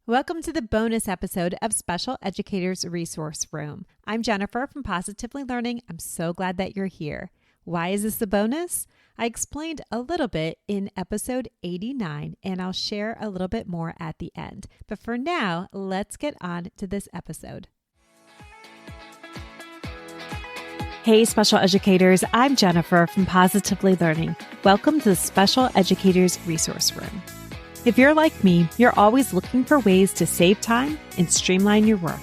Welcome to the bonus episode of Special Educators Resource Room. I'm Jennifer from Positively Learning. I'm so glad that you're here. Why is this a bonus? I explained a little bit in episode 89, and I'll share a little bit more at the end. But for now, let's get on to this episode. Hey, special educators. I'm Jennifer from Positively Learning. Welcome to the Special Educators Resource Room. If you're like me, you're always looking for ways to save time and streamline your work.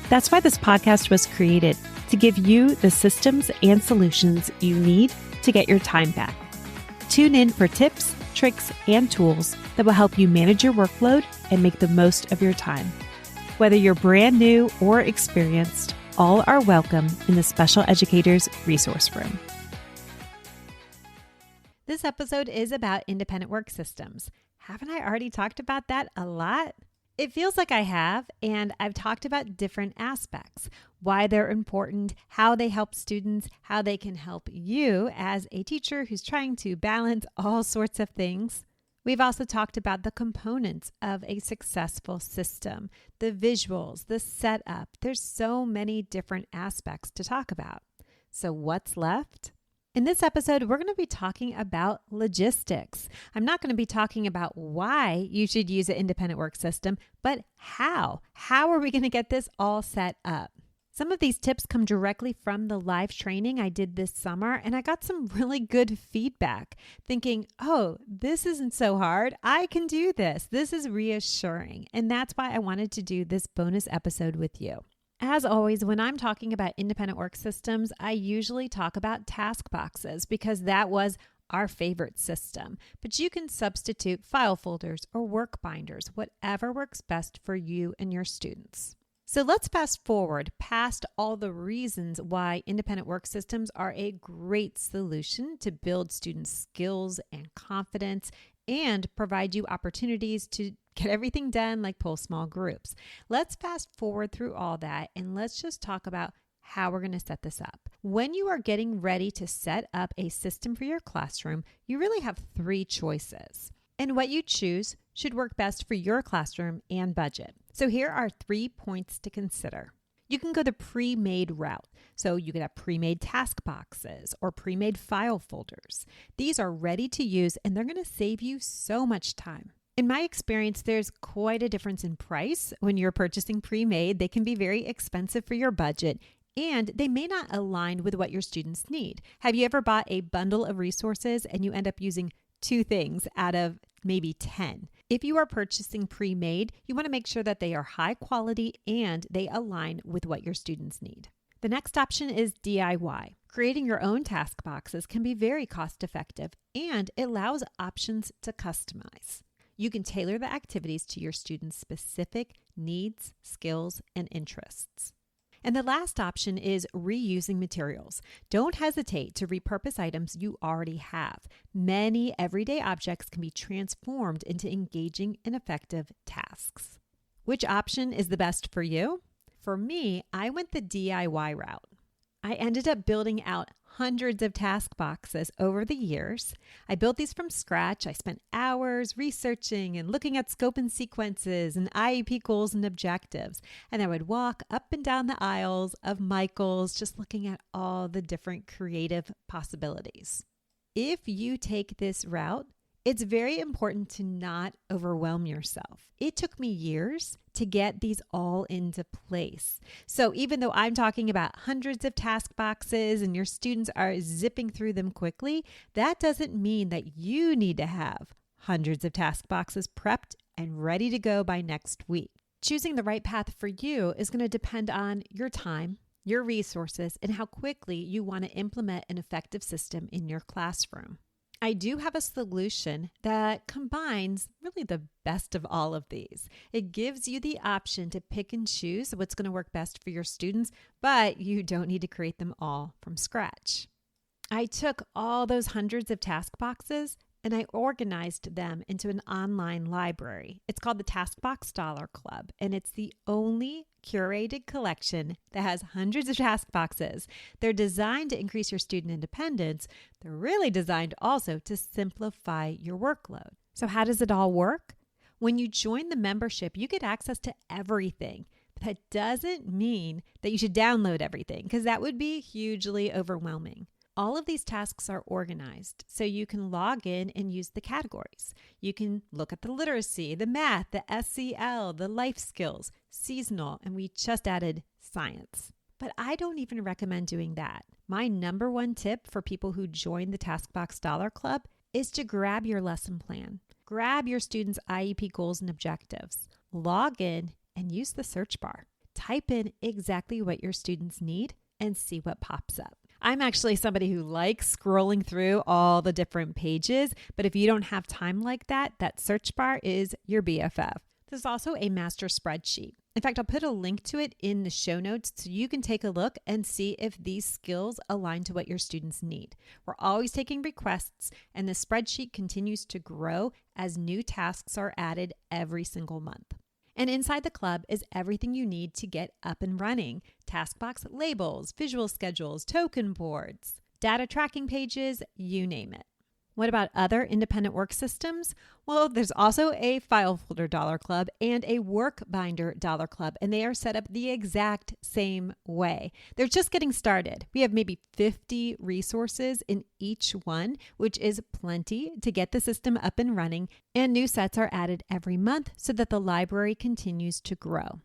That's why this podcast was created, to give you the systems and solutions you need to get your time back. Tune in for tips, tricks, and tools that will help you manage your workload and make the most of your time. Whether you're brand new or experienced, all are welcome in the Special Educators Resource Room. This episode is about independent work systems. Haven't I already talked about that a lot? It feels like I have, and I've talked about different aspects, why they're important, how they help students, how they can help you as a teacher who's trying to balance all sorts of things. We've also talked about the components of a successful system, the visuals, the setup. There's so many different aspects to talk about. So what's left? In this episode, we're going to be talking about logistics. I'm not going to be talking about why you should use an independent work system, but how. How are we going to get this all set up? Some of these tips come directly from the live training I did this summer, and I got some really good feedback, thinking, oh, this isn't so hard. I can do this. This is reassuring. And that's why I wanted to do this bonus episode with you. As always, when I'm talking about independent work systems, I usually talk about task boxes because that was our favorite system. But you can substitute file folders or work binders, whatever works best for you and your students. So let's fast forward past all the reasons why independent work systems are a great solution to build students' skills and confidence and provide you opportunities to get everything done, like pull small groups. Let's fast forward through all that and let's just talk about how we're going to set this up. When you are getting ready to set up a system for your classroom, you really have three choices. And what you choose should work best for your classroom and budget. So here are 3 points to consider. You can go the pre-made route. So you could have pre-made task boxes or pre-made file folders. These are ready to use and they're going to save you so much time. In my experience, there's quite a difference in price when you're purchasing pre-made. They can be very expensive for your budget and they may not align with what your students need. Have you ever bought a bundle of resources and you end up using 2 things out of maybe 10? If you are purchasing pre-made, you want to make sure that they are high quality and they align with what your students need. The next option is DIY. Creating your own task boxes can be very cost effective and it allows options to customize. You can tailor the activities to your students' specific needs, skills, and interests. And the last option is reusing materials. Don't hesitate to repurpose items you already have. Many everyday objects can be transformed into engaging and effective tasks. Which option is the best for you? For me, I went the DIY route. I ended up building out hundreds of task boxes over the years. I built these from scratch. I spent hours researching and looking at scope and sequences and IEP goals and objectives. And I would walk up and down the aisles of Michael's, just looking at all the different creative possibilities. If you take this route, it's very important to not overwhelm yourself. It took me years to get these all into place. So even though I'm talking about hundreds of task boxes and your students are zipping through them quickly, that doesn't mean that you need to have hundreds of task boxes prepped and ready to go by next week. Choosing the right path for you is going to depend on your time, your resources, and how quickly you want to implement an effective system in your classroom. I do have a solution that combines really the best of all of these. It gives you the option to pick and choose what's going to work best for your students, but you don't need to create them all from scratch. I took all those hundreds of task boxes and I organized them into an online library. It's called the Taskbox Dollar Club, and it's the only curated collection that has hundreds of task boxes. They're designed to increase your student independence. They're really designed also to simplify your workload. So how does it all work? When you join the membership, you get access to everything. That doesn't mean that you should download everything, because that would be hugely overwhelming. All of these tasks are organized, so you can log in and use the categories. You can look at the literacy, the math, the SEL, the life skills, seasonal, and we just added science. But I don't even recommend doing that. My number one tip for people who join the TaskBox Dollar Club is to grab your lesson plan. Grab your students' IEP goals and objectives. Log in and use the search bar. Type in exactly what your students need and see what pops up. I'm actually somebody who likes scrolling through all the different pages, but if you don't have time like that, that search bar is your BFF. There's also a master spreadsheet. In fact, I'll put a link to it in the show notes so you can take a look and see if these skills align to what your students need. We're always taking requests, and the spreadsheet continues to grow as new tasks are added every single month. And inside the club is everything you need to get up and running. TaskBox labels, visual schedules, token boards, data tracking pages, you name it. What about other independent work systems? Well, there's also a file folder dollar club and a work binder dollar club, and they are set up the exact same way. They're just getting started. We have maybe 50 resources in each one, which is plenty to get the system up and running, and new sets are added every month so that the library continues to grow.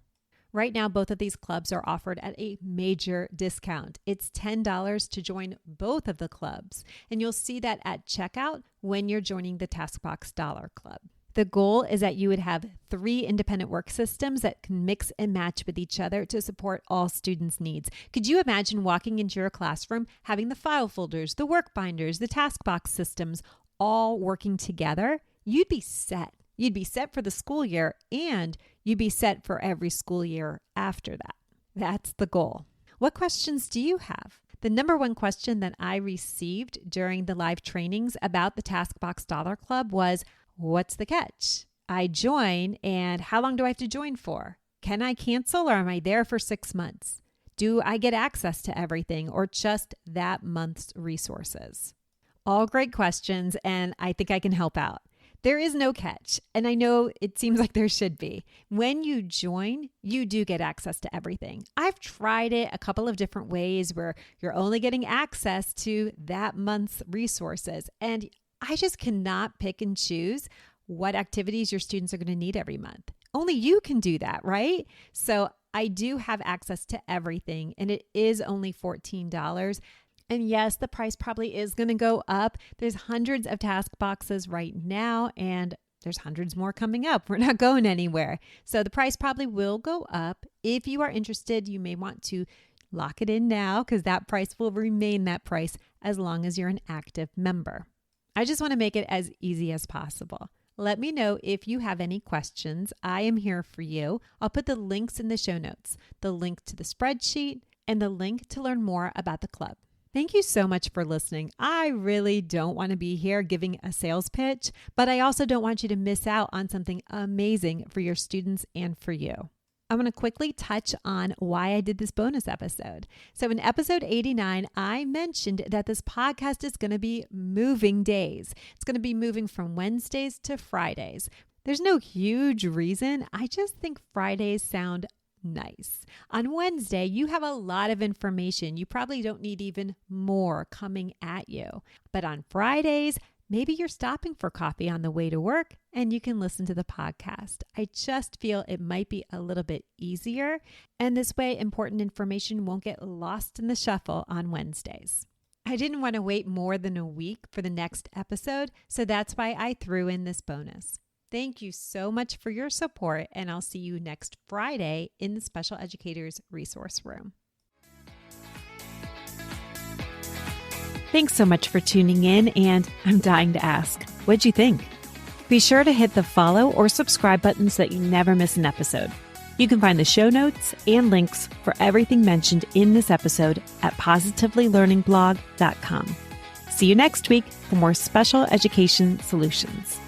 Right now, both of these clubs are offered at a major discount. It's $10 to join both of the clubs, and you'll see that at checkout when you're joining the TaskBox Dollar Club. The goal is that you would have 3 independent work systems that can mix and match with each other to support all students' needs. Could you imagine walking into your classroom, having the file folders, the work binders, the TaskBox systems all working together? You'd be set. You'd be set for the school year, and you'd be set for every school year after that. That's the goal. What questions do you have? The number one question that I received during the live trainings about the TaskBox Dollar Club was, what's the catch? I join, and how long do I have to join for? Can I cancel, or am I there for 6 months? Do I get access to everything, or just that month's resources? All great questions, and I think I can help out. There is no catch, and I know it seems like there should be. When you join, you do get access to everything. I've tried it a couple of different ways where you're only getting access to that month's resources, and I just cannot pick and choose what activities your students are going to need every month. Only you can do that, right? So I do have access to everything, and it is only $14. And yes, the price probably is going to go up. There's hundreds of task boxes right now, and there's hundreds more coming up. We're not going anywhere. So the price probably will go up. If you are interested, you may want to lock it in now, because that price will remain that price as long as you're an active member. I just want to make it as easy as possible. Let me know if you have any questions. I am here for you. I'll put the links in the show notes, the link to the spreadsheet, and the link to learn more about the club. Thank you so much for listening. I really don't want to be here giving a sales pitch, but I also don't want you to miss out on something amazing for your students and for you. I want to quickly touch on why I did this bonus episode. So in episode 89, I mentioned that this podcast is going to be moving days. It's going to be moving from Wednesdays to Fridays. There's no huge reason. I just think Fridays sound nice. On Wednesday, you have a lot of information. You probably don't need even more coming at you. But on Fridays, maybe you're stopping for coffee on the way to work and you can listen to the podcast. I just feel it might be a little bit easier. And this way, important information won't get lost in the shuffle on Wednesdays. I didn't want to wait more than a week for the next episode, so that's why I threw in this bonus. Thank you so much for your support, and I'll see you next Friday in the Special Educators Resource Room. Thanks so much for tuning in, and I'm dying to ask, what'd you think? Be sure to hit the follow or subscribe button so that you never miss an episode. You can find the show notes and links for everything mentioned in this episode at positivelylearningblog.com. See you next week for more special education solutions.